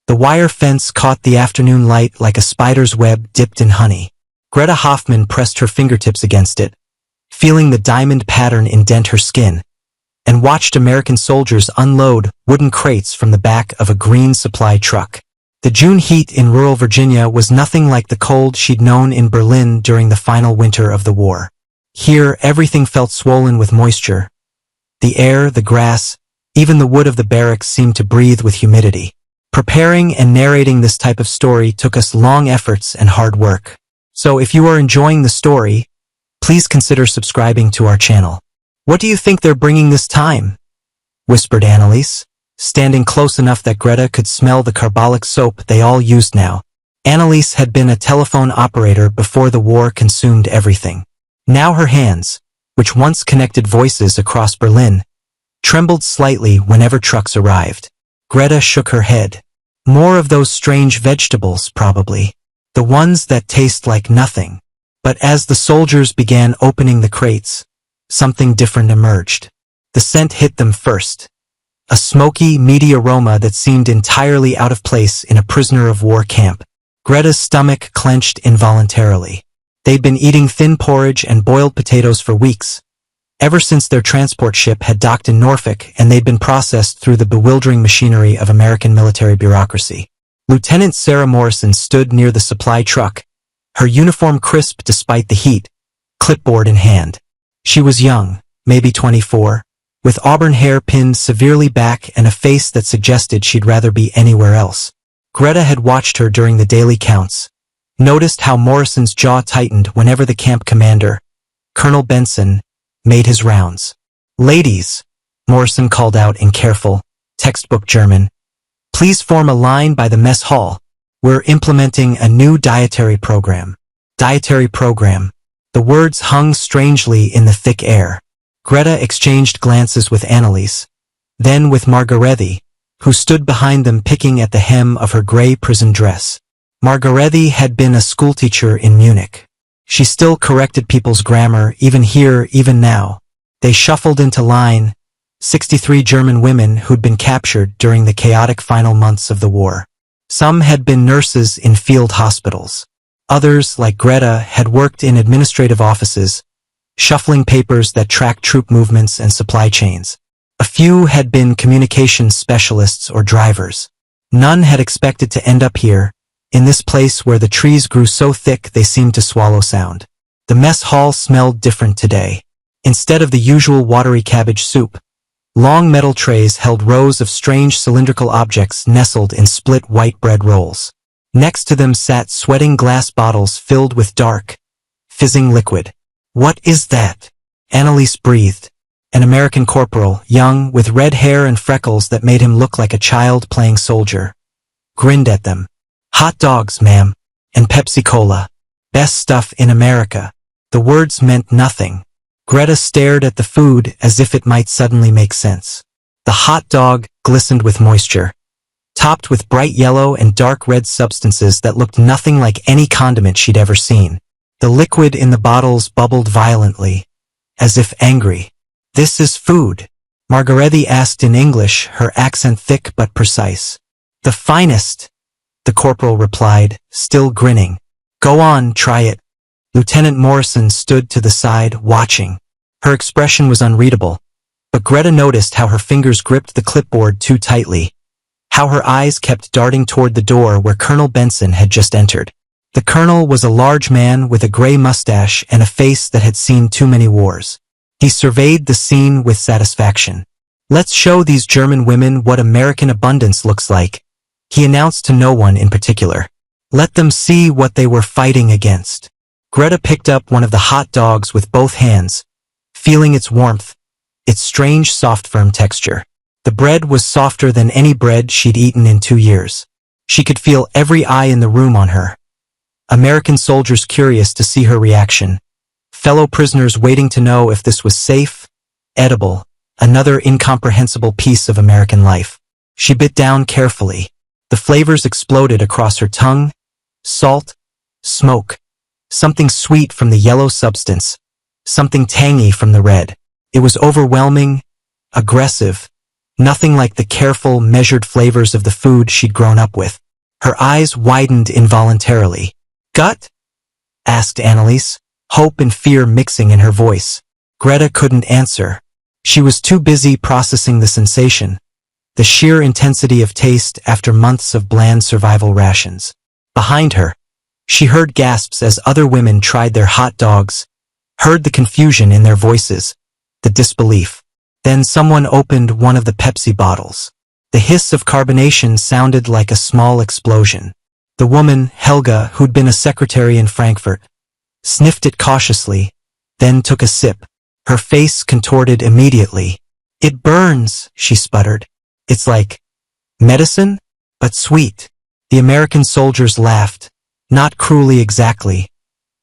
The wire fence caught the afternoon light like a spider's web dipped in honey. Greta Hoffmann pressed her fingertips against it, feeling the diamond pattern indent her skin, and watched American soldiers unload wooden crates from the back of a green supply truck. The June heat in rural Virginia was nothing like the cold she'd known in Berlin during the final winter of the war. Here, everything felt swollen with moisture. The air, the grass, even the wood of the barracks seemed to breathe with humidity. Preparing and narrating this type of story took us long efforts and hard work. So if you are enjoying the story, please consider subscribing to our channel. What do you think they're bringing this time? Whispered Annalise, standing close enough that Greta could smell the carbolic soap they all used now. Annalise had been a telephone operator before the war consumed everything. Now her hands, which once connected voices across Berlin, trembled slightly whenever trucks arrived. Greta shook her head. More of those strange vegetables, probably. The ones that taste like nothing. But as the soldiers began opening the crates, something different emerged. The scent hit them first. A smoky, meaty aroma that seemed entirely out of place in a prisoner of war camp. Greta's stomach clenched involuntarily. They'd been eating thin porridge and boiled potatoes for weeks, ever since their transport ship had docked in Norfolk and they'd been processed through the bewildering machinery of American military bureaucracy. Lieutenant Sarah Morrison stood near the supply truck, her uniform crisp despite the heat, clipboard in hand. She was young, maybe 24, with auburn hair pinned severely back and a face that suggested she'd rather be anywhere else. Greta had watched her during the daily counts, noticed how Morrison's jaw tightened whenever the camp commander, Colonel Benson, made his rounds. "Ladies," Morrison called out in careful, textbook German, "please form a line by the mess hall. We're implementing a new dietary program." Dietary program. The words hung strangely in the thick air. Greta exchanged glances with Annalise, then with Margarethe, who stood behind them picking at the hem of her gray prison dress. Margarethe had been a schoolteacher in Munich. She still corrected people's grammar, even here, even now. They shuffled into line, 63 German women who'd been captured during the chaotic final months of the war. Some had been nurses in field hospitals. Others, like Greta, had worked in administrative offices, shuffling papers that tracked troop movements and supply chains. A few had been communications specialists or drivers. None had expected to end up here, in this place where the trees grew so thick they seemed to swallow sound. The mess hall smelled different today. Instead of the usual watery cabbage soup, long metal trays held rows of strange cylindrical objects nestled in split white bread rolls. Next to them sat sweating glass bottles filled with dark, fizzing liquid. "What is that?" Annalise breathed. An American corporal, young, with red hair and freckles that made him look like a child playing soldier, grinned at them. "Hot dogs, ma'am, and Pepsi-Cola. Best stuff in America." The words meant nothing. Greta stared at the food as if it might suddenly make sense. The hot dog glistened with moisture, topped with bright yellow and dark red substances that looked nothing like any condiment she'd ever seen. The liquid in the bottles bubbled violently, as if angry. "This is food?" Margarethe asked in English, her accent thick but precise. "The finest," the corporal replied, still grinning. "Go on, try it." Lieutenant Morrison stood to the side, watching. Her expression was unreadable, but Greta noticed how her fingers gripped the clipboard too tightly, how her eyes kept darting toward the door where Colonel Benson had just entered. The colonel was a large man with a gray mustache and a face that had seen too many wars. He surveyed the scene with satisfaction. "Let's show these German women what American abundance looks like," he announced to no one in particular. "Let them see what they were fighting against." Greta picked up one of the hot dogs with both hands, feeling its warmth, its strange soft firm texture. The bread was softer than any bread she'd eaten in 2 years. She could feel every eye in the room on her. American soldiers curious to see her reaction. Fellow prisoners waiting to know if this was safe, edible, another incomprehensible piece of American life. She bit down carefully. The flavors exploded across her tongue: salt, smoke, something sweet from the yellow substance, something tangy from the red. It was overwhelming, aggressive, Nothing like the careful, measured flavors of the food she'd grown up with. Her eyes widened involuntarily. "Gut?" asked Annalise, hope and fear mixing in her voice. Greta couldn't answer. She was too busy processing the sensation, the sheer intensity of taste after months of bland survival rations. Behind her, she heard gasps as other women tried their hot dogs, heard the confusion in their voices, the disbelief. Then someone opened one of the Pepsi bottles. The hiss of carbonation sounded like a small explosion. The woman, Helga, who'd been a secretary in Frankfurt, sniffed it cautiously, then took a sip. Her face contorted immediately. "It burns," she sputtered. "It's like medicine, but sweet." The American soldiers laughed, not cruelly exactly,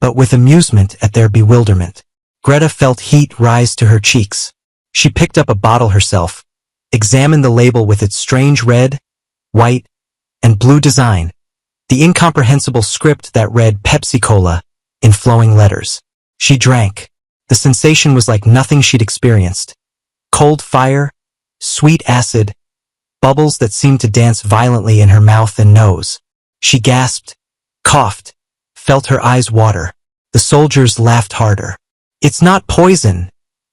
but with amusement at their bewilderment. Greta felt heat rise to her cheeks. She picked up a bottle herself, examined the label with its strange red, white, and blue design, the incomprehensible script that read Pepsi-Cola in flowing letters. She drank. The sensation was like nothing she'd experienced. Cold fire, sweet acid, bubbles that seemed to dance violently in her mouth and nose. She gasped, coughed, felt her eyes water. The soldiers laughed harder. "It's not poison,"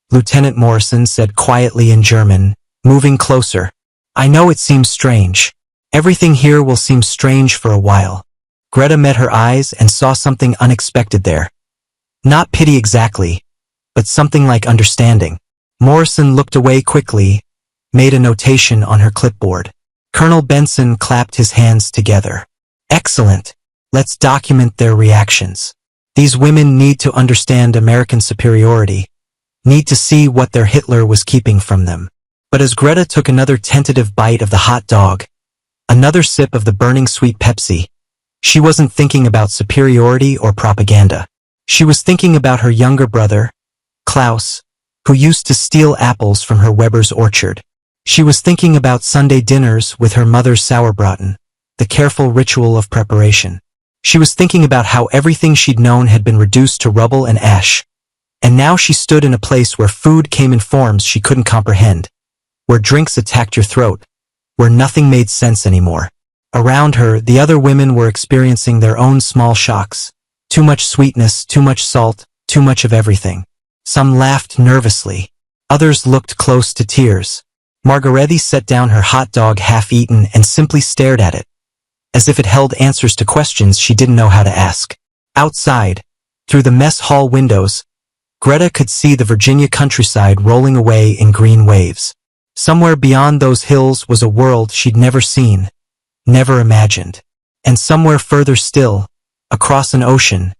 Lieutenant Morrison said quietly in German, moving closer. "I know it seems strange. Everything here will seem strange for a while." Greta met her eyes and saw something unexpected there. Not pity exactly, but something like understanding. Morrison looked away quickly, made a notation on her clipboard. Colonel Benson clapped his hands together. "Excellent. Let's document their reactions. These women need to understand American superiority, need to see what their Hitler was keeping from them." But as Greta took another tentative bite of the hot dog, another sip of the burning sweet Pepsi, she wasn't thinking about superiority or propaganda. She was thinking about her younger brother, Klaus, who used to steal apples from her Weber's orchard. She was thinking about Sunday dinners with her mother's sauerbraten, the careful ritual of preparation. She was thinking about how everything she'd known had been reduced to rubble and ash. And now she stood in a place where food came in forms she couldn't comprehend, where drinks attacked your throat, where nothing made sense anymore. Around her, the other women were experiencing their own small shocks. Too much sweetness, too much salt, too much of everything. Some laughed nervously. Others looked close to tears. Margarethi set down her hot dog half-eaten and simply stared at it, as if it held answers to questions she didn't know how to ask. Outside, through the mess hall windows, Greta could see the Virginia countryside rolling away in green waves. Somewhere beyond those hills was a world she'd never seen, never imagined. And somewhere further still, across an ocean,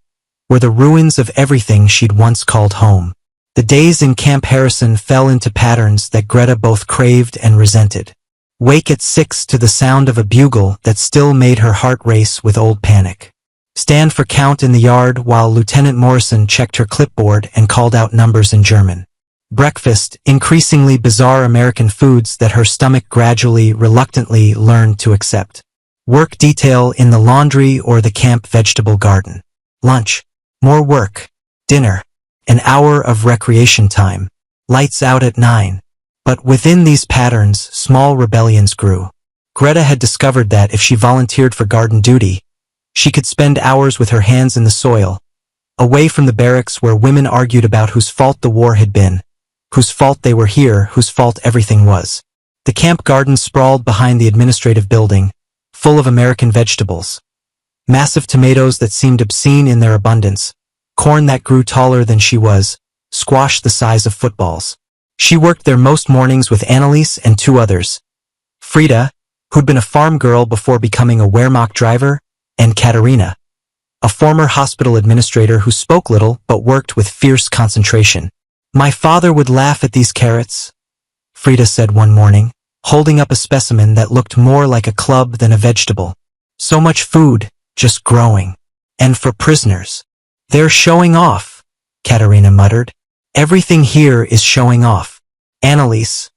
were the ruins of everything she'd once called home. The days in Camp Harrison fell into patterns that Greta both craved and resented. Wake at 6 to the sound of a bugle that still made her heart race with old panic. Stand for count in the yard while Lieutenant Morrison checked her clipboard and called out numbers in German. Breakfast, increasingly bizarre American foods that her stomach gradually, reluctantly learned to accept. Work detail in the laundry or the camp vegetable garden. Lunch. More work. Dinner. An hour of recreation time. Lights out at 9. But within these patterns, small rebellions grew. Greta had discovered that if she volunteered for garden duty, she could spend hours with her hands in the soil, away from the barracks where women argued about whose fault the war had been, whose fault they were here, whose fault everything was. The camp garden sprawled behind the administrative building, full of American vegetables. Massive tomatoes that seemed obscene in their abundance, corn that grew taller than she was, squash the size of footballs. She worked there most mornings with Annalise and 2 others, Frida, who'd been a farm girl before becoming a Wehrmacht driver, and Katerina, a former hospital administrator who spoke little but worked with fierce concentration. "My father would laugh at these carrots," Frida said one morning, holding up a specimen that looked more like a club than a vegetable. "So much food, just growing. And for prisoners. They're showing off," Katerina muttered. "Everything here is showing off." Annalise,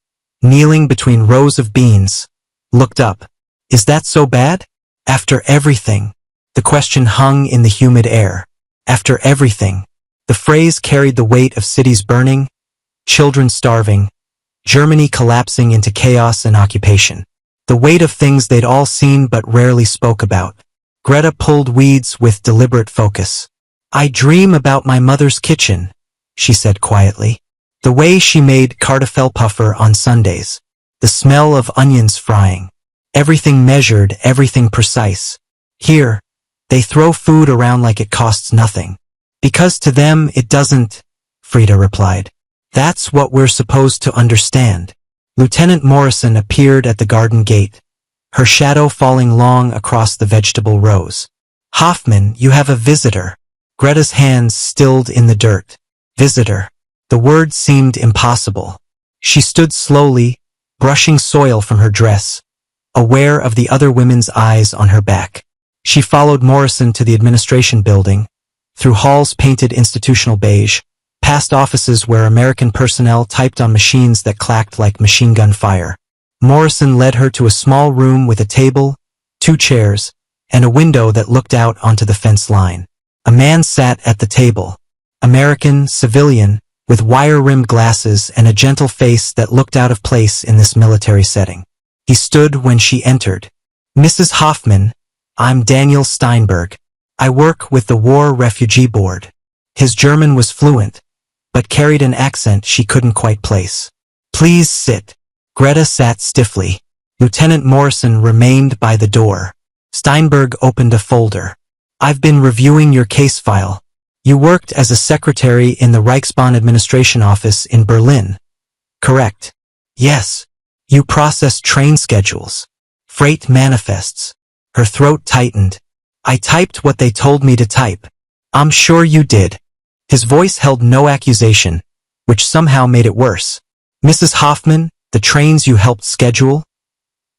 kneeling between rows of beans, looked up. "Is that so bad? After everything?" The question hung in the humid air. After everything. The phrase carried the weight of cities burning, children starving, Germany collapsing into chaos and occupation. The weight of things they'd all seen but rarely spoke about. Greta pulled weeds with deliberate focus. "I dream about my mother's kitchen," she said quietly. "The way she made kartoffelpuffer on Sundays. The smell of onions frying. Everything measured, everything precise. Here, they throw food around like it costs nothing. Because to them it doesn't," Frida replied. "That's what we're supposed to understand." Lieutenant Morrison appeared at the garden gate, her shadow falling long across the vegetable rows. "Hoffmann, you have a visitor." Greta's hands stilled in the dirt. Visitor. The word seemed impossible. She stood slowly, brushing soil from her dress, aware of the other women's eyes on her back. She followed Morrison to the administration building, through halls painted institutional beige, past offices where American personnel typed on machines that clacked like machine gun fire. Morrison led her to a small room with a table, 2 chairs, and a window that looked out onto the fence line. A man sat at the table. American, civilian, with wire-rimmed glasses and a gentle face that looked out of place in this military setting. He stood when she entered. "Mrs. Hoffmann, I'm Daniel Steinberg. I work with the War Refugee Board." His German was fluent, but carried an accent she couldn't quite place. "Please sit." Greta sat stiffly. Lieutenant Morrison remained by the door. Steinberg opened a folder. "I've been reviewing your case file. You worked as a secretary in the Reichsbahn administration office in Berlin. Correct?" "Yes." "You processed train schedules, freight manifests." Her throat tightened. "I typed what they told me to type." "I'm sure you did." His voice held no accusation, which somehow made it worse. "Mrs. Hoffmann, the trains you helped schedule?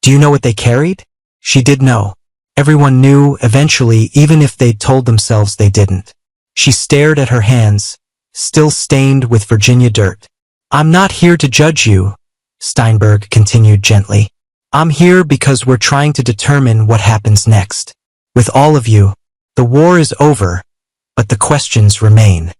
Do you know what they carried?" She did know. Everyone knew, eventually, even if they'd told themselves they didn't. She stared at her hands, still stained with Virginia dirt. "I'm not here to judge you," Steinberg continued gently. "I'm here because we're trying to determine what happens next. With all of you, the war is over, but the questions remain."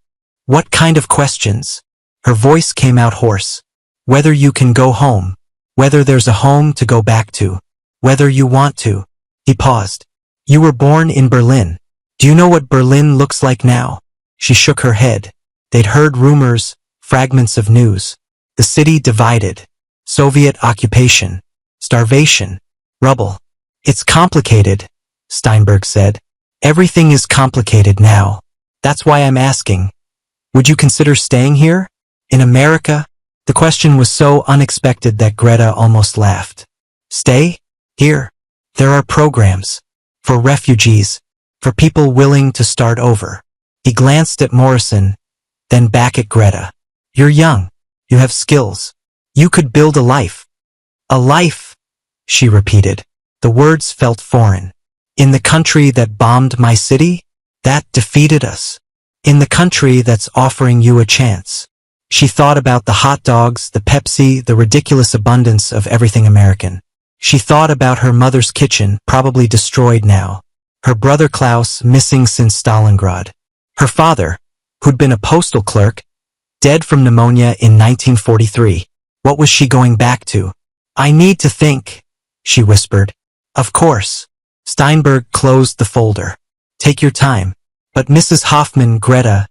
"What kind of questions?" Her voice came out hoarse. "Whether you can go home, whether there's a home to go back to, whether you want to." He paused. "You were born in Berlin. Do you know what Berlin looks like now?" She shook her head. They'd heard rumors, fragments of news. The city divided. Soviet occupation. Starvation. Rubble. "It's complicated," Steinberg said. "Everything is complicated now. That's why I'm asking. Would you consider staying here? In America?" The question was so unexpected that Greta almost laughed. "Stay? Here? There are programs. For refugees. For people willing to start over." He glanced at Morrison, then back at Greta. "You're young. You have skills. You could build a life." "A life," she repeated. The words felt foreign. "In the country that bombed my city? That defeated us. In the country that's offering you a chance." She thought about the hot dogs, the Pepsi, the ridiculous abundance of everything American. She thought about her mother's kitchen, probably destroyed now. Her brother Klaus, missing since Stalingrad. Her father, who'd been a postal clerk, dead from pneumonia in 1943. What was she going back to? "I need to think," she whispered. "Of course." Steinberg closed the folder. "Take your time. But Mrs. Hoffmann, Greta,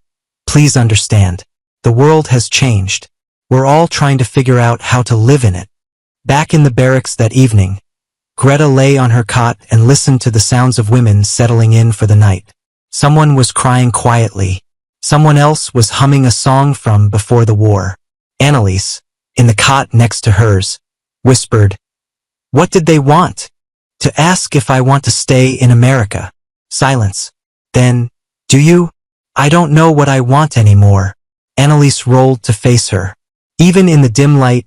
please understand. The world has changed. We're all trying to figure out how to live in it." Back in the barracks that evening, Greta lay on her cot and listened to the sounds of women settling in for the night. Someone was crying quietly. Someone else was humming a song from before the war. Annalise, in the cot next to hers, whispered, "What did they want?" "To ask if I want to stay in America." Silence. Then, "Do you?" "I don't know what I want anymore." Annalise rolled to face her. Even in the dim light,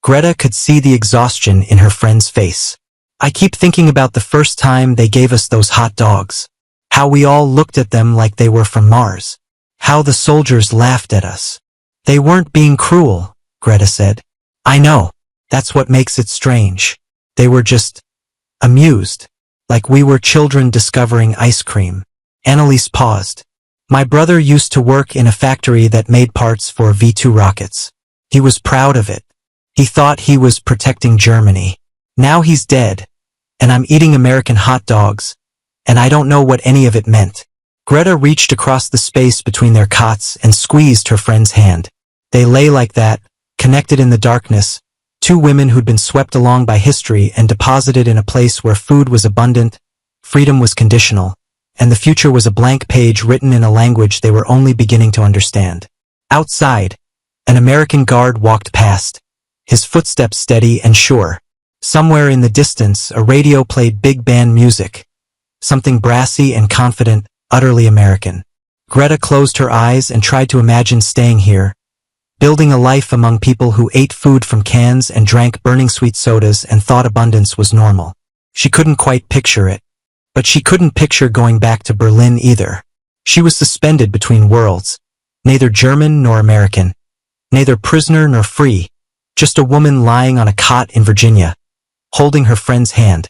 Greta could see the exhaustion in her friend's face. "I keep thinking about the first time they gave us those hot dogs. How we all looked at them like they were from Mars. How the soldiers laughed at us." "They weren't being cruel," Greta said. "I know. That's what makes it strange. They were just amused. Like we were children discovering ice cream." Annalise paused. "My brother used to work in a factory that made parts for V-2 rockets. He was proud of it. He thought he was protecting Germany. Now he's dead, and I'm eating American hot dogs, and I don't know what any of it meant. Greta reached across the space between their cots and squeezed her friend's hand. They lay like that, connected in the darkness, two women who'd been swept along by history and deposited in a place where food was abundant, freedom was conditional, and the future was a blank page written in a language they were only beginning to understand. Outside, an American guard walked past, his footsteps steady and sure. Somewhere in the distance, a radio played big band music, something brassy and confident, utterly American. Greta closed her eyes and tried to imagine staying here, building a life among people who ate food from cans and drank burning sweet sodas and thought abundance was normal. She couldn't quite picture it. But she couldn't picture going back to Berlin either. She was suspended between worlds, neither German nor American, neither prisoner nor free, just a woman lying on a cot in Virginia, holding her friend's hand,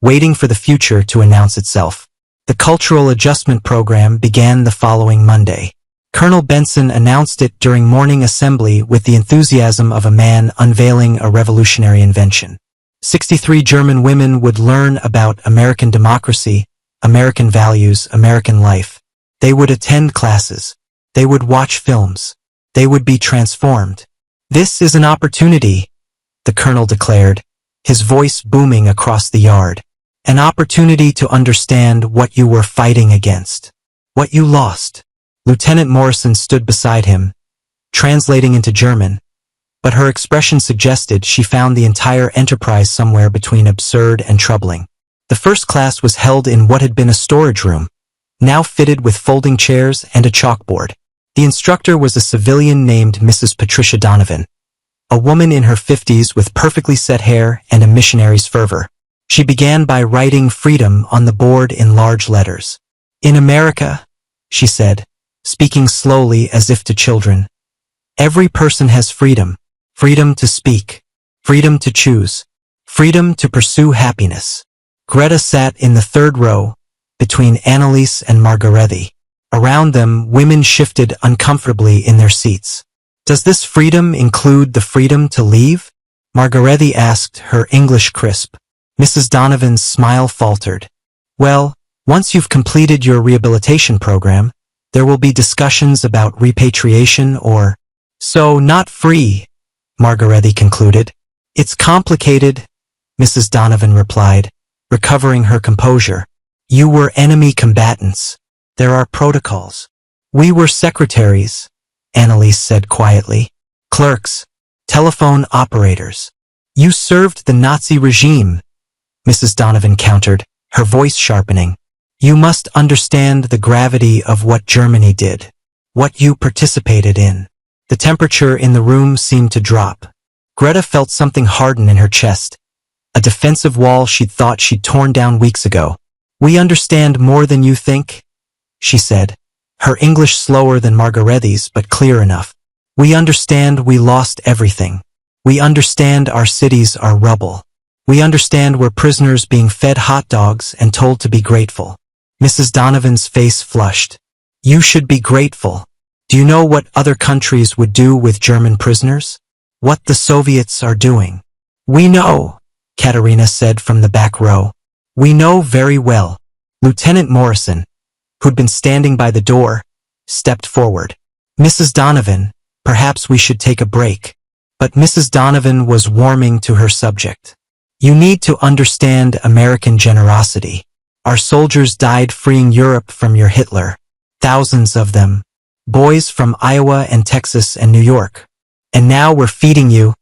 waiting for the future to announce itself. The Cultural Adjustment Program began the following Monday. Colonel Benson announced it during morning assembly with the enthusiasm of a man unveiling a revolutionary invention. 63 German women would learn about American democracy, American values, American life. They would attend classes. They would watch films. They would be transformed. "This is an opportunity," the colonel declared, his voice booming across the yard. "An opportunity to understand what you were fighting against, what you lost." Lieutenant Morrison stood beside him, translating into German, but her expression suggested she found the entire enterprise somewhere between absurd and troubling. The first class was held in what had been a storage room, now fitted with folding chairs and a chalkboard. The instructor was a civilian named Mrs. Patricia Donovan, a woman in her 50s with perfectly set hair and a missionary's fervor. She began by writing freedom on the board in large letters. "In America," she said, speaking slowly as if to children, "every person has freedom. Freedom to speak, freedom to choose, freedom to pursue happiness." Greta sat in the third row, between Annalise and Margarethi. Around them, women shifted uncomfortably in their seats. "Does this freedom include the freedom to leave?" Margarethi asked, her English crisp. Mrs. Donovan's smile faltered. "Well, once you've completed your rehabilitation program, there will be discussions about repatriation or..." "So not free," Margarethi concluded. "It's complicated," Mrs. Donovan replied, recovering her composure. "You were enemy combatants. There are protocols." "We were secretaries," Annalise said quietly. "Clerks, telephone operators. You served the Nazi regime," Mrs. Donovan countered, her voice sharpening. "You must understand the gravity of what Germany did, what you participated in." The temperature in the room seemed to drop. Greta felt something harden in her chest, a defensive wall she'd thought she'd torn down weeks ago. "We understand more than you think," she said, her English slower than Margarethi's but clear enough. "We understand we lost everything. We understand our cities are rubble. We understand we're prisoners being fed hot dogs and told to be grateful." Mrs. Donovan's face flushed. "You should be grateful. Do you know what other countries would do with German prisoners? What the Soviets are doing?" "We know," Katerina said from the back row. "We know very well." Lieutenant Morrison, who'd been standing by the door, stepped forward. "Mrs. Donovan, perhaps we should take a break." But Mrs. Donovan was warming to her subject. "You need to understand American generosity. Our soldiers died freeing Europe from your Hitler. Thousands of them. Boys from Iowa and Texas and New York. And now we're feeding you,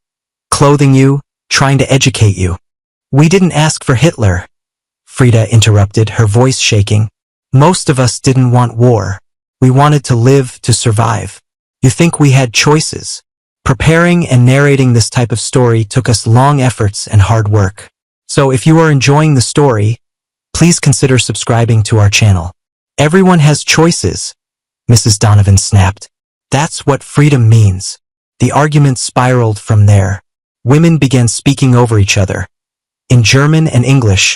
clothing you, trying to educate you." "We didn't ask for Hitler," Frida interrupted, her voice shaking. "Most of us didn't want war. We wanted to live, to survive. You think we had choices?" Preparing and narrating this type of story took us long efforts and hard work. So if you are enjoying the story, please consider subscribing to our channel. "Everyone has choices," Mrs. Donovan snapped. "That's what freedom means." The argument spiraled from there. Women began speaking over each other, in German and English,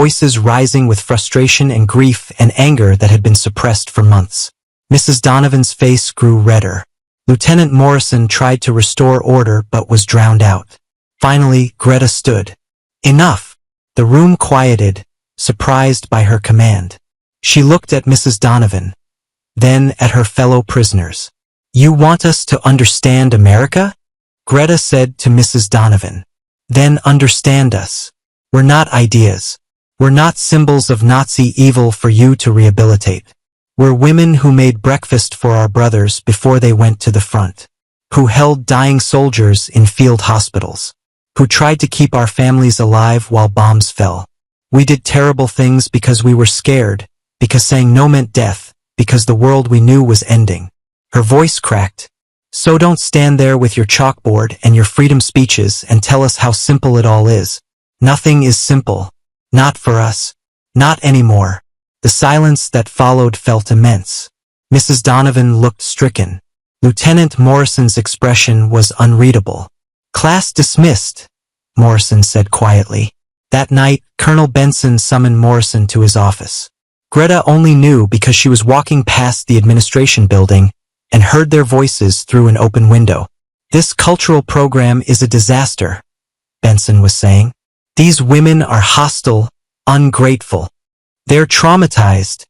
voices rising with frustration and grief and anger that had been suppressed for months. Mrs. Donovan's face grew redder. Lieutenant Morrison tried to restore order but was drowned out. Finally, Greta stood. Enough! The room quieted, surprised by her command. She looked at Mrs. Donovan, then at her fellow prisoners. You want us to understand America? Greta said to Mrs. Donovan. Then understand us. We're not ideas. We're not symbols of Nazi evil for you to rehabilitate. We're women who made breakfast for our brothers before they went to the front, who held dying soldiers in field hospitals, who tried to keep our families alive while bombs fell. We did terrible things because we were scared, because saying no meant death, because the world we knew was ending. Her voice cracked. So don't stand there with your chalkboard and your freedom speeches and tell us how simple it all is. Nothing is simple. Not for us. Not anymore. The silence that followed felt immense. Mrs. Donovan looked stricken. Lieutenant Morrison's expression was unreadable. Class dismissed, Morrison said quietly. That night, Colonel Benson summoned Morrison to his office. Greta only knew because she was walking past the administration building and heard their voices through an open window. This cultural program is a disaster, Benson was saying. These women are hostile, ungrateful. They're traumatized,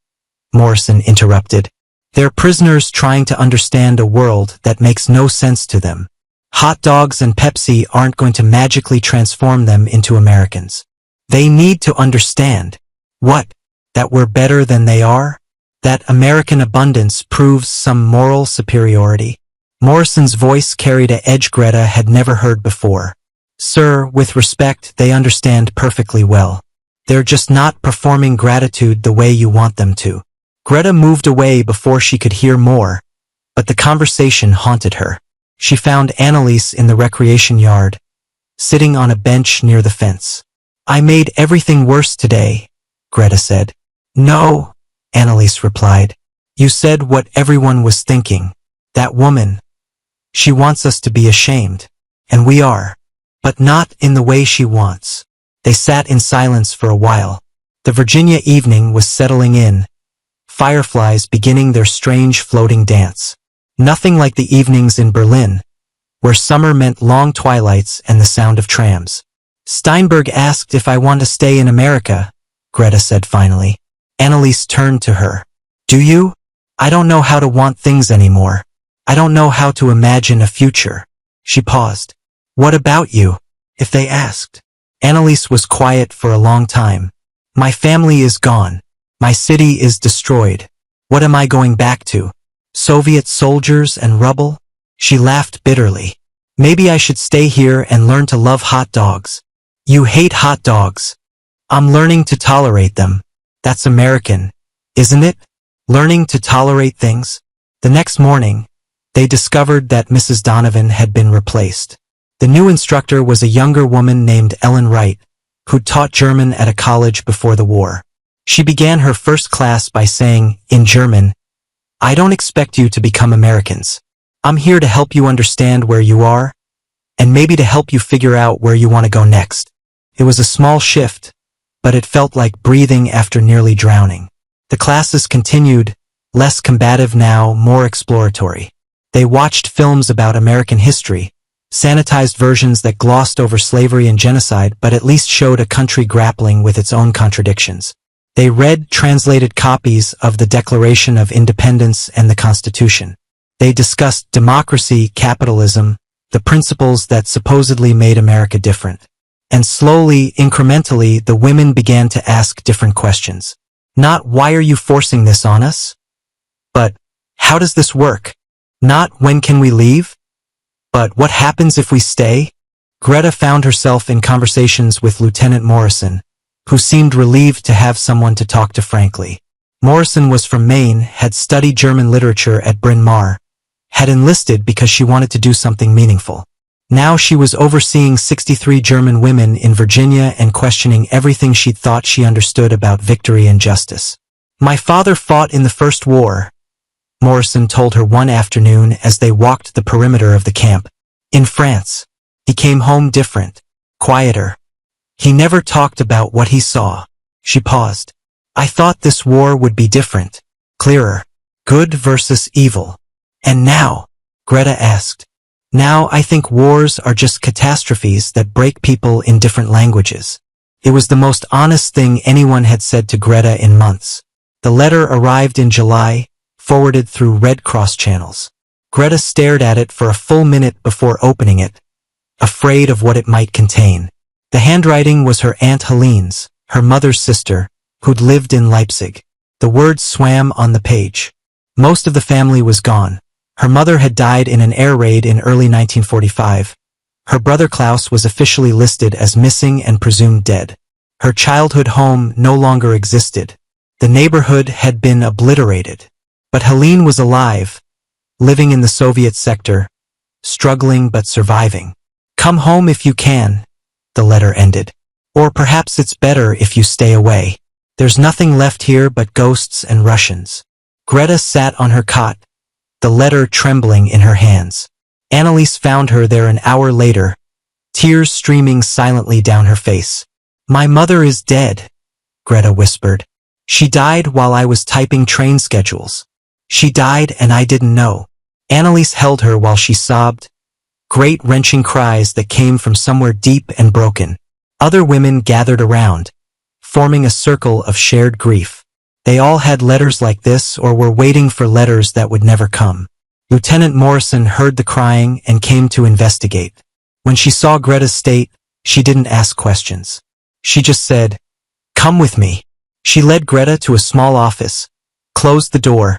Morrison interrupted. They're prisoners trying to understand a world that makes no sense to them. Hot dogs and Pepsi aren't going to magically transform them into Americans. They need to understand. What? That we're better than they are? That American abundance proves some moral superiority? Morrison's voice carried an edge Greta had never heard before. Sir, with respect, they understand perfectly well. They're just not performing gratitude the way you want them to. Greta moved away before she could hear more, but the conversation haunted her. She found Annalise in the recreation yard, sitting on a bench near the fence. I made everything worse today, Greta said. No, Annalise replied. You said what everyone was thinking. That woman. She wants us to be ashamed. And we are. But not in the way she wants. They sat in silence for a while. The Virginia evening was settling in, fireflies beginning their strange floating dance. Nothing like the evenings in Berlin, where summer meant long twilights and the sound of trams. Steinberg asked if I want to stay in America, Greta said finally. Annalise turned to her. Do you? I don't know how to want things anymore. I don't know how to imagine a future. She paused. What about you? If they asked. Annalise was quiet for a long time. My family is gone. My city is destroyed. What am I going back to? Soviet soldiers and rubble? She laughed bitterly. Maybe I should stay here and learn to love hot dogs. You hate hot dogs. I'm learning to tolerate them. That's American, isn't it? Learning to tolerate things. The next morning, they discovered that Mrs. Donovan had been replaced. The new instructor was a younger woman named Ellen Wright, who'd taught German at a college before the war. She began her first class by saying, in German, I don't expect you to become Americans. I'm here to help you understand where you are, and maybe to help you figure out where you want to go next. It was a small shift, but it felt like breathing after nearly drowning. The classes continued, less combative now, more exploratory. They watched films about American history, sanitized versions that glossed over slavery and genocide but at least showed a country grappling with its own contradictions. They read translated copies of the Declaration of Independence and the Constitution. They discussed democracy, capitalism, the principles that supposedly made America different. And slowly, incrementally, the women began to ask different questions. Not why are you forcing this on us? But how does this work? Not when can we leave? But what happens if we stay? Greta found herself in conversations with Lieutenant Morrison, who seemed relieved to have someone to talk to frankly. Morrison was from Maine, had studied German literature at Bryn Mawr, had enlisted because she wanted to do something meaningful. Now she was overseeing 63 German women in Virginia and questioning everything she'd thought she understood about victory and justice. My father fought in the First War, Morrison told her one afternoon as they walked the perimeter of the camp. In France. He came home different, quieter. He never talked about what he saw. She paused. I thought this war would be different, clearer, good versus evil. And now, Greta asked. Now I think wars are just catastrophes that break people in different languages. It was the most honest thing anyone had said to Greta in months. The letter arrived in July, forwarded through Red Cross channels. Greta stared at it for a full minute before opening it, afraid of what it might contain. The handwriting was her Aunt Helene's, her mother's sister, who'd lived in Leipzig. The words swam on the page. Most of the family was gone. Her mother had died in an air raid in early 1945. Her brother Klaus was officially listed as missing and presumed dead. Her childhood home no longer existed. The neighborhood had been obliterated. But Helene was alive, living in the Soviet sector, struggling but surviving. Come home if you can, the letter ended. Or perhaps it's better if you stay away. There's nothing left here but ghosts and Russians. Greta sat on her cot, the letter trembling in her hands. Anneliese found her there an hour later, tears streaming silently down her face. My mother is dead, Greta whispered. She died while I was typing train schedules. She died and I didn't know. Anneliese held her while she sobbed, great wrenching cries that came from somewhere deep and broken. Other women gathered around, forming a circle of shared grief. They all had letters like this or were waiting for letters that would never come. Lieutenant Morrison heard the crying and came to investigate. When she saw Greta's state, she didn't ask questions. She just said, "Come with me." She led Greta to a small office, closed the door,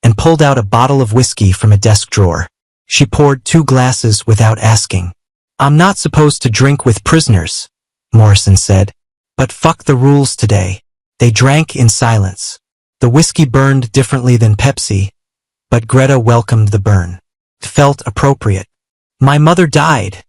and pulled out a bottle of whiskey from a desk drawer. She poured 2 glasses without asking. "I'm not supposed to drink with prisoners," Morrison said. "But fuck the rules today." They drank in silence. The whiskey burned differently than Pepsi, but Greta welcomed the burn. It felt appropriate. "My mother died,"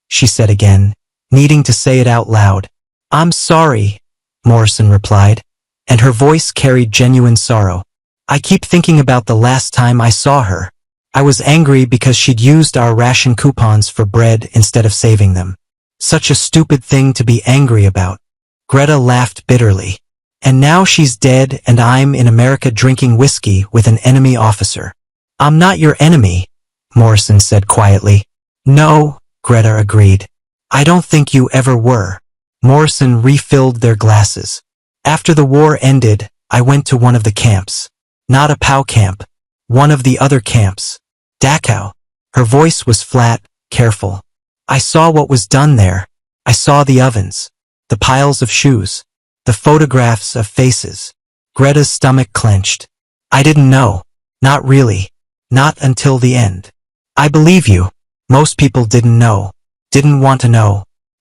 she said again, needing to say it out loud. "I'm sorry," Morrison replied, and her voice carried genuine sorrow. "I keep thinking about the last time I saw her. I was angry because she'd used our ration coupons for bread instead of saving them. Such a stupid thing to be angry about." Greta laughed bitterly. "And now she's dead and I'm in America drinking whiskey with an enemy officer." "I'm not your enemy," Morrison said quietly. "No," Greta agreed. "I don't think you ever were." Morrison refilled their glasses. "After the war ended, I went to one of the camps. Not a POW camp. One of the other camps. Dachau." Her voice was flat, careful. "I saw what was done there. I saw the ovens, the piles of shoes, the photographs of faces." Greta's stomach clenched. "I didn't know. Not really. Not until the end." "I believe you. Most people didn't know. Didn't want to know.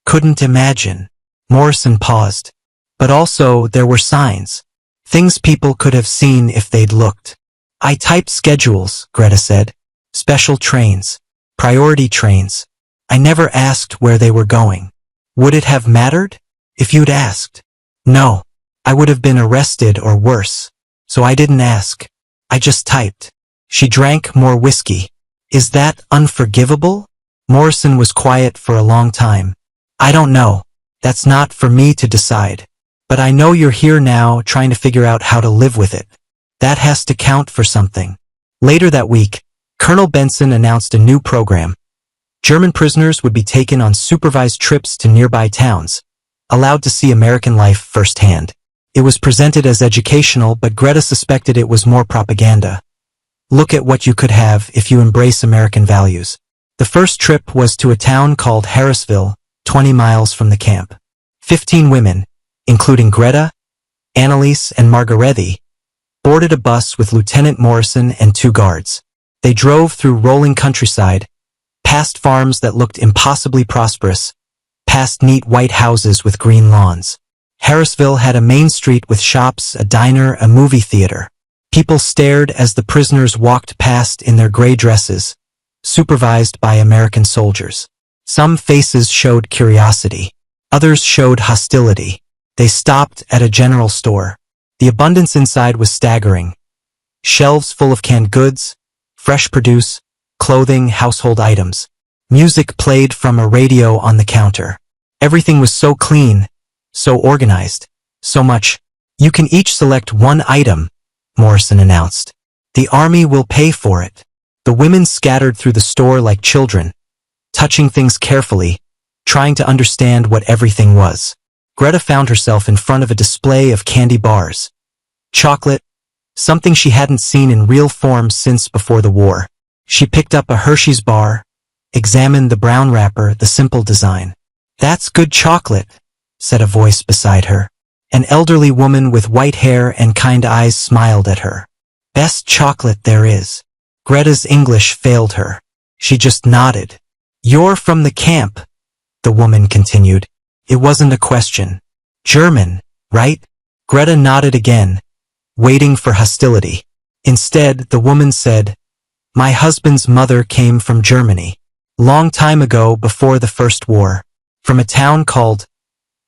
Couldn't imagine." Morrison paused. "But also there were signs. Things people could have seen if they'd looked." "I typed schedules," Greta said. "Special trains. Priority trains. I never asked where they were going. Would it have mattered? If you'd asked?" "No. I would have been arrested or worse. So I didn't ask. I just typed." She drank more whiskey. "Is that unforgivable?" Morrison was quiet for a long time. "I don't know. That's not for me to decide. But I know you're here now trying to figure out how to live with it. That has to count for something." Later that week, Colonel Benson announced a new program. German prisoners would be taken on supervised trips to nearby towns, allowed to see American life firsthand. It was presented as educational, but Greta suspected it was more propaganda. Look at what you could have if you embrace American values. The first trip was to a town called Harrisville, 20 miles from the camp. 15 women, including Greta, Anneliese, and Margarethe, boarded a bus with Lieutenant Morrison and 2 guards. They drove through rolling countryside, past farms that looked impossibly prosperous, past neat white houses with green lawns. Harrisville had a main street with shops, a diner, a movie theater. People stared as the prisoners walked past in their gray dresses, supervised by American soldiers. Some faces showed curiosity. Others showed hostility. They stopped at a general store. The abundance inside was staggering. Shelves full of canned goods, fresh produce, clothing, household items. Music played from a radio on the counter. Everything was so clean, so organized, so much. "You can each select one item," Morrison announced. "The army will pay for it." The women scattered through the store like children, touching things carefully, trying to understand what everything was. Greta found herself in front of a display of candy bars. Chocolate, something she hadn't seen in real form since before the war. She picked up a Hershey's bar, examined the brown wrapper, the simple design. "That's good chocolate," said a voice beside her. An elderly woman with white hair and kind eyes smiled at her. "Best chocolate there is." Greta's English failed her. She just nodded. "You're from the camp," the woman continued. It wasn't a question. "German, right?" Greta nodded again, waiting for hostility. Instead, the woman said, "My husband's mother came from Germany. Long time ago, before the First War. From a town called,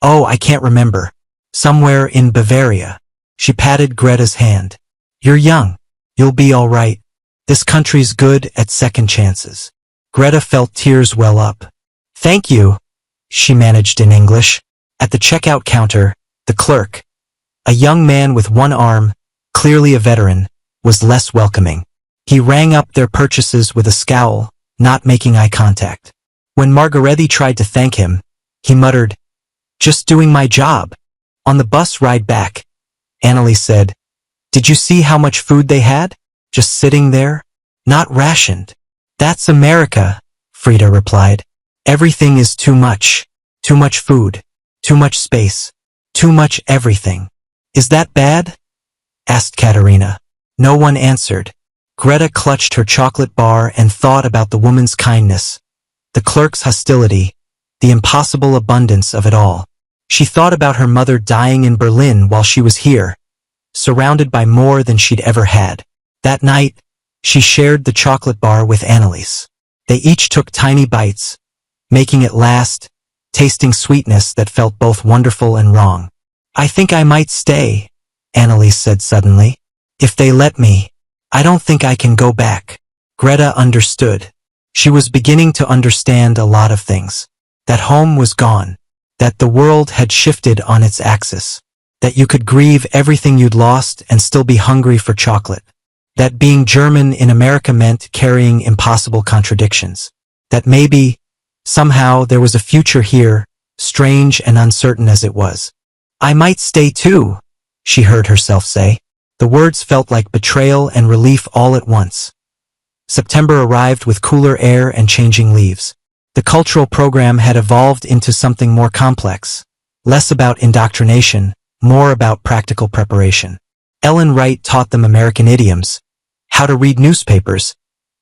oh, I can't remember. Somewhere in Bavaria." She patted Greta's hand. "You're young. You'll be all right. This country's good at second chances." Greta felt tears well up. "Thank you," she managed in English. At the checkout counter, the clerk, a young man with one arm, clearly a veteran, was less welcoming. He rang up their purchases with a scowl, not making eye contact. When Margaretti tried to thank him, he muttered, "Just doing my job." On the bus ride back, Annalise said, "Did you see how much food they had? Just sitting there? Not rationed." "That's America," Frida replied. "Everything is too much. Too much food. Too much space. Too much everything." "Is that bad?" asked Katerina. No one answered. Greta clutched her chocolate bar and thought about the woman's kindness, the clerk's hostility, the impossible abundance of it all. She thought about her mother dying in Berlin while she was here, surrounded by more than she'd ever had. That night, she shared the chocolate bar with Annalise. They each took tiny bites, making it last, tasting sweetness that felt both wonderful and wrong. "I think I might stay," Annalise said suddenly. "If they let me. I don't think I can go back." Greta understood. She was beginning to understand a lot of things. That home was gone. That the world had shifted on its axis. That you could grieve everything you'd lost and still be hungry for chocolate. That being German in America meant carrying impossible contradictions. That maybe, somehow, there was a future here, strange and uncertain as it was. "I might stay too," she heard herself say. The words felt like betrayal and relief all at once. September arrived with cooler air and changing leaves. The cultural program had evolved into something more complex, less about indoctrination, more about practical preparation. Ellen Wright taught them American idioms, how to read newspapers,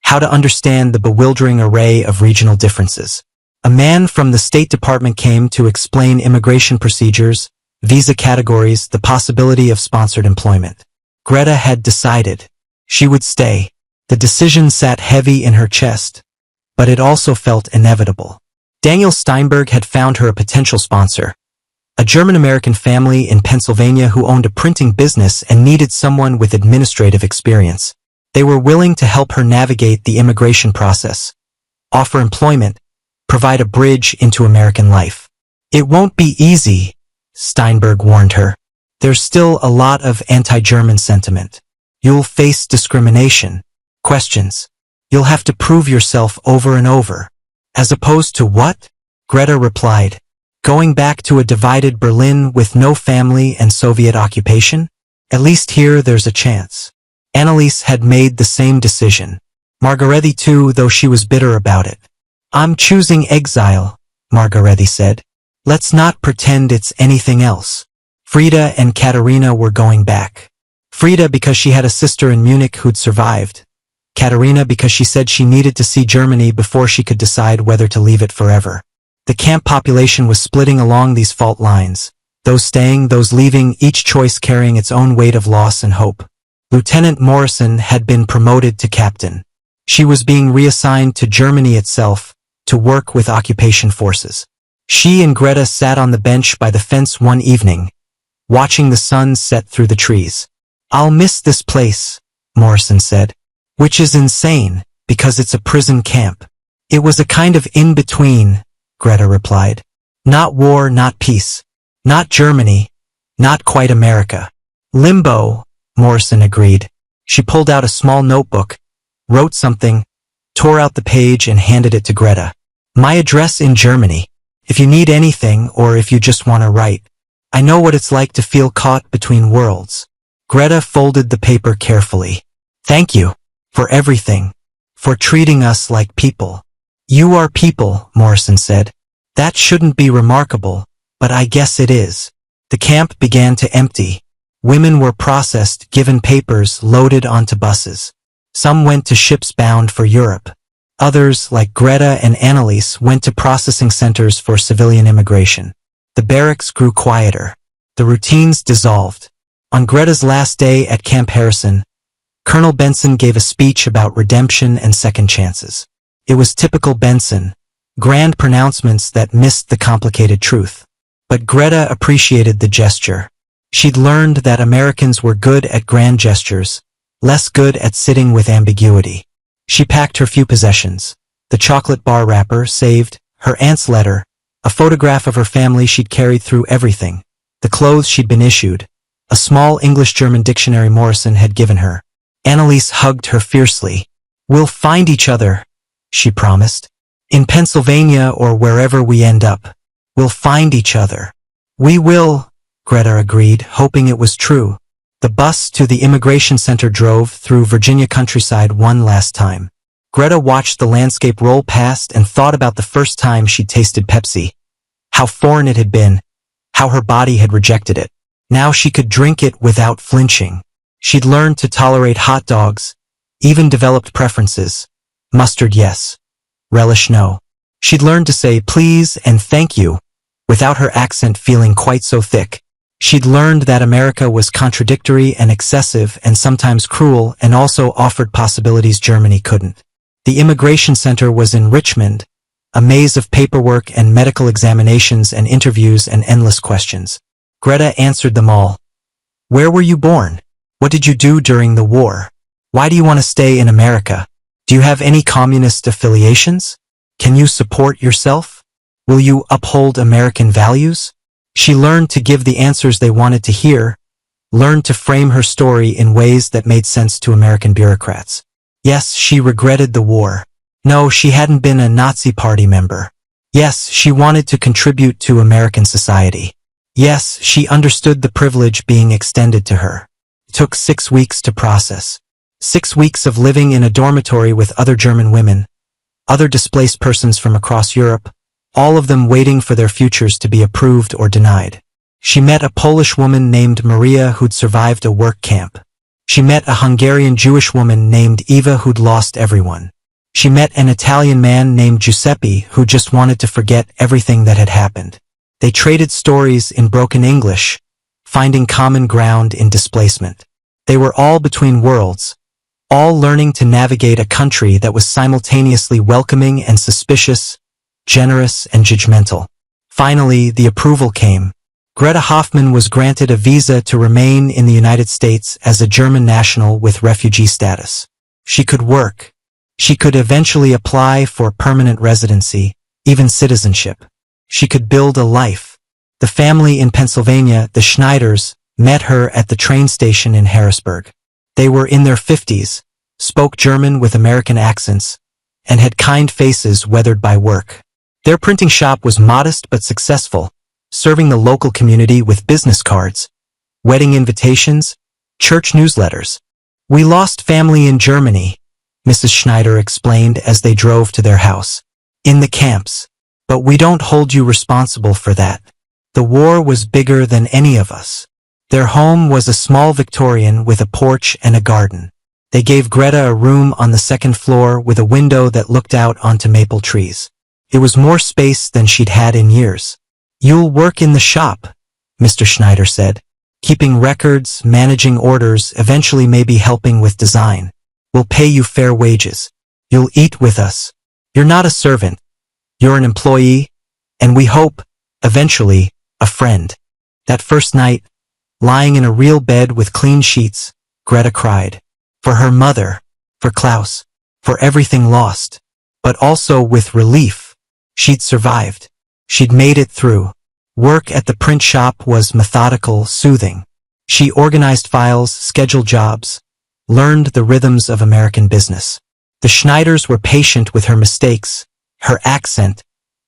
how to understand the bewildering array of regional differences. A man from the State Department came to explain immigration procedures, visa categories, the possibility of sponsored employment. Greta had decided. She would stay. The decision sat heavy in her chest, but it also felt inevitable. Daniel Steinberg had found her a potential sponsor, a German-American family in Pennsylvania who owned a printing business and needed someone with administrative experience. They were willing to help her navigate the immigration process, offer employment, provide a bridge into American life. "It won't be easy," Steinberg warned her. "There's still a lot of anti-German sentiment. You'll face discrimination, questions. You'll have to prove yourself over and over." "As opposed to what?" Greta replied. "Going back to a divided Berlin with no family and Soviet occupation? At least here there's a chance." Annalise had made the same decision. Margaretti too, though she was bitter about it. "I'm choosing exile," Margaretti said. "Let's not pretend it's anything else." Frida and Katerina were going back. Frida because she had a sister in Munich who'd survived. Katerina because she said she needed to see Germany before she could decide whether to leave it forever. The camp population was splitting along these fault lines, those staying, those leaving, each choice carrying its own weight of loss and hope. Lieutenant Morrison had been promoted to captain. She was being reassigned to Germany itself, to work with occupation forces. She and Greta sat on the bench by the fence one evening, watching the sun set through the trees. "I'll miss this place," Morrison said. "Which is insane, because it's a prison camp." "It was a kind of in-between," Greta replied. "Not war, not peace. Not Germany. Not quite America. Limbo," Morrison agreed. She pulled out a small notebook, wrote something, tore out the page and handed it to Greta. My address in Germany. If you need anything or if you just want to write. I know what it's like to feel caught between worlds. Greta folded the paper carefully. Thank you. For everything. For treating us like people. You are people, Morrison said. That shouldn't be remarkable, but I guess it is. The camp began to empty. Women were processed, given papers, loaded onto buses. Some went to ships bound for Europe. Others, like Greta and Annalise, went to processing centers for civilian immigration. The barracks grew quieter. The routines dissolved. On Greta's last day at Camp Harrison, Colonel Benson gave a speech about redemption and second chances. It was typical Benson, grand pronouncements that missed the complicated truth. But Greta appreciated the gesture. She'd learned that Americans were good at grand gestures, less good at sitting with ambiguity. She packed her few possessions. The chocolate bar wrapper saved, her aunt's letter, a photograph of her family she'd carried through everything, the clothes she'd been issued, a small English-German dictionary Morrison had given her. Annalise hugged her fiercely. We'll find each other, she promised. In Pennsylvania or wherever we end up. We'll find each other. We will, Greta agreed, hoping it was true. The bus to the immigration center drove through Virginia countryside one last time. Greta watched the landscape roll past and thought about the first time she'd tasted Pepsi. How foreign it had been, how her body had rejected it. Now she could drink it without flinching. She'd learned to tolerate hot dogs, even developed preferences. Mustard, yes. Relish, no. She'd learned to say please and thank you, without her accent feeling quite so thick. She'd learned that America was contradictory and excessive and sometimes cruel and also offered possibilities Germany couldn't. The immigration center was in Richmond, a maze of paperwork and medical examinations and interviews and endless questions. Greta answered them all. Where were you born? What did you do during the war? Why do you want to stay in America? Do you have any communist affiliations? Can you support yourself? Will you uphold American values? She learned to give the answers they wanted to hear, learned to frame her story in ways that made sense to American bureaucrats. Yes, she regretted the war. No, she hadn't been a Nazi Party member. Yes, she wanted to contribute to American society. Yes, she understood the privilege being extended to her. It took 6 weeks to process. 6 weeks of living in a dormitory with other German women, other displaced persons from across Europe, all of them waiting for their futures to be approved or denied. She met a Polish woman named Maria who'd survived a work camp. She met a Hungarian Jewish woman named Eva who'd lost everyone. She met an Italian man named Giuseppe who just wanted to forget everything that had happened. They traded stories in broken English, finding common ground in displacement. They were all between worlds, all learning to navigate a country that was simultaneously welcoming and suspicious, generous and judgmental. Finally, the approval came. Greta Hoffmann was granted a visa to remain in the United States as a German national with refugee status. She could work. She could eventually apply for permanent residency, even citizenship. She could build a life. The family in Pennsylvania, the Schneiders, met her at the train station in Harrisburg. They were in their 50s, spoke German with American accents, and had kind faces weathered by work. Their printing shop was modest but successful, serving the local community with business cards, wedding invitations, church newsletters. We lost family in Germany, Mrs. Schneider explained as they drove to their house. In the camps. But we don't hold you responsible for that. The war was bigger than any of us. Their home was a small Victorian with a porch and a garden. They gave Greta a room on the second floor with a window that looked out onto maple trees. It was more space than she'd had in years. You'll work in the shop, Mr. Schneider said. Keeping records, managing orders, eventually maybe helping with design. We'll pay you fair wages. You'll eat with us. You're not a servant. You're an employee, and we hope, eventually, a friend. That first night, lying in a real bed with clean sheets, Greta cried. For her mother, for Klaus, for everything lost. But also with relief. She'd survived. She'd made it through. Work at the print shop was methodical, soothing. She organized files, scheduled jobs, learned the rhythms of American business. The Schneiders were patient with her mistakes, her accent,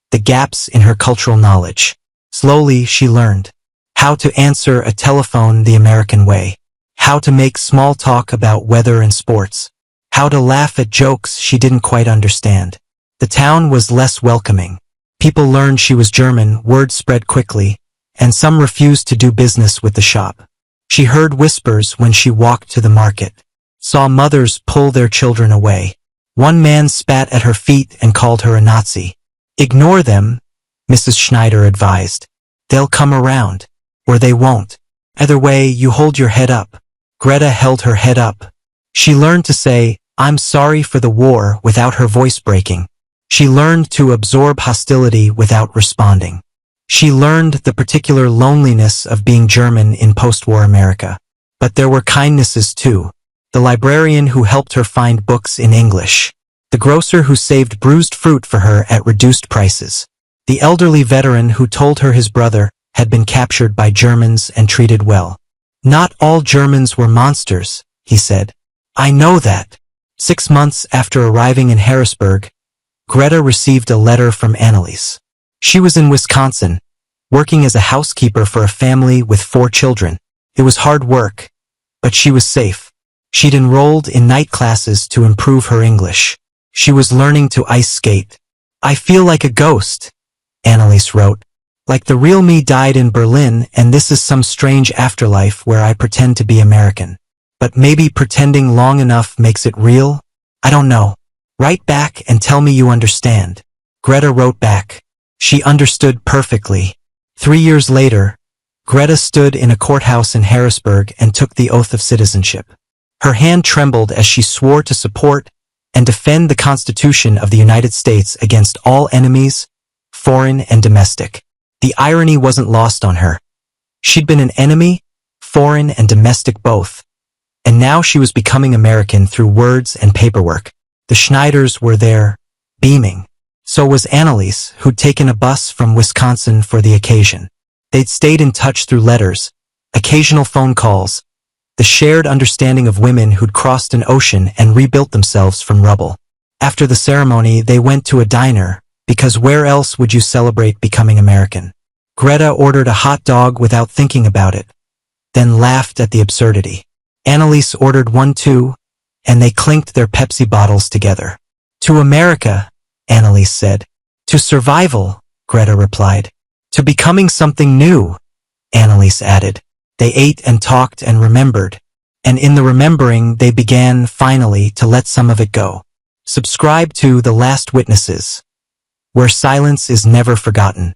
the gaps in her cultural knowledge. Slowly, she learned how to answer a telephone the American way, how to make small talk about weather and sports, how to laugh at jokes she didn't quite understand. The town was less welcoming. People learned she was German, word spread quickly, and some refused to do business with the shop. She heard whispers when she walked to the market, saw mothers pull their children away. One man spat at her feet and called her a Nazi. "Ignore them," Mrs. Schneider advised. "They'll come around. Or they won't. Either way, you hold your head up." Greta held her head up. She learned to say, "I'm sorry for the war," without her voice breaking. She learned to absorb hostility without responding. She learned the particular loneliness of being German in post-war America. But there were kindnesses too. The librarian who helped her find books in English. The grocer who saved bruised fruit for her at reduced prices. The elderly veteran who told her his brother had been captured by Germans and treated well. "Not all Germans were monsters," he said. "I know that." 6 months after arriving in Harrisburg, Greta received a letter from Anneliese. She was in Wisconsin, working as a housekeeper for a family with 4 children. It was hard work, but she was safe. She'd enrolled in night classes to improve her English. She was learning to ice skate. "I feel like a ghost," Anneliese wrote. "Like the real me died in Berlin, and this is some strange afterlife where I pretend to be American. But maybe pretending long enough makes it real? I don't know. Write back and tell me you understand." Greta wrote back. She understood perfectly. 3 years later, Greta stood in a courthouse in Harrisburg and took the oath of citizenship. Her hand trembled as she swore to support and defend the Constitution of the United States against all enemies, foreign and domestic. The irony wasn't lost on her. She'd been an enemy, foreign and domestic both. And now she was becoming American through words and paperwork. The Schneiders were there, beaming. So was Anneliese, who'd taken a bus from Wisconsin for the occasion. They'd stayed in touch through letters, occasional phone calls, the shared understanding of women who'd crossed an ocean and rebuilt themselves from rubble. After the ceremony, they went to a diner, because where else would you celebrate becoming American? Greta ordered a hot dog without thinking about it, then laughed at the absurdity. Anneliese ordered one too, and they clinked their Pepsi bottles together. "To America," Anneliese said. "To survival," Greta replied. "To becoming something new," Anneliese added. They ate and talked and remembered, and in the remembering they began, finally, to let some of it go. Subscribe to The Last Witnesses, where silence is never forgotten.